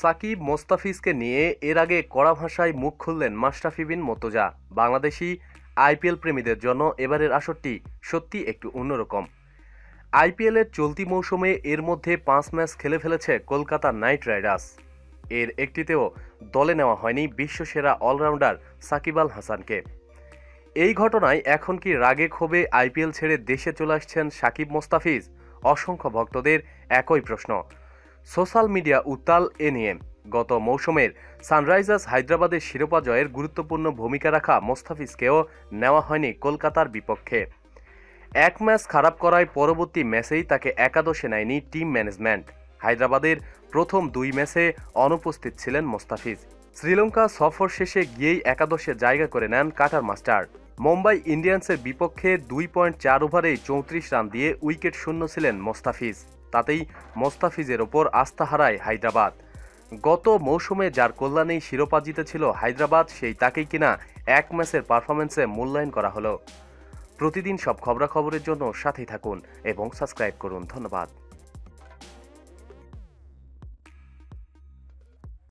সাকিব মোস্তাফিজকে নিয়ে এর আগে কড়া ভাষায় মুখ খুললেন মাশরাফি বিন মুর্তজা। বাংলাদেশি আইপিএল প্রেমীদের জন্য এবারের আসরটি সত্যি একটু অন্যরকম। আইপিএলের চলতি মৌসুমে এর মধ্যে 5 ম্যাচ খেলে ফেলেছে কলকাতা নাইট রাইডার্স। এর একটিতেও দলে নেওয়া হয়নি বিশ্বসেরা অলরাউন্ডার সাকিব আল হাসানকে। এই ঘটনায় এখন কি রাগে ক্ষোভে আইপিএল ছেড়ে দেশে চলে আসছেন সাকিব মোস্তাফিজ? অসংখ্য ভক্তদের একই প্রশ্ন। সোশ্যাল মিডিয়া উত্তাল এ নিয়ে। গত মৌসুমের সানরাইজার্স হায়দ্রাবাদের শিরোপা জয়ের গুরুত্বপূর্ণ ভূমিকা রাখা মোস্তাফিজকেও নেওয়া হয়নি কলকাতার বিপক্ষে। এক ম্যাচ খারাপ করায় পরবর্তী ম্যাচেই তাকে একাদশে নেয়নি টিম ম্যানেজমেন্ট। হায়দ্রাবাদের প্রথম 2 ম্যাচে অনুপস্থিত ছিলেন মোস্তাফিজ। শ্রীলঙ্কা সফর শেষে গিয়েই একাদশে জায়গা করে নেন কাটার মাস্টার। মুম্বাই ইন্ডিয়ান্সের বিপক্ষে 2.4 ওভারেই 34 রান দিয়ে উইকেট শূন্য ছিলেন মোস্তাফিজ। তাতেই মোস্তাফিজের ওপর আস্থা হারায় হায়দ্রাবাদ। গত মৌসুমে যার কল্যাণেই শিরোপা জিতেছিল হায়দ্রাবাদ, সেই তাকেই কিনা এক ম্যাচের পারফরম্যান্সে মূল্যায়ন করা হলো। প্রতিদিন সব খবরাখবরের জন্য সাথেই থাকুন এবং সাবস্ক্রাইব করুন। ধন্যবাদ।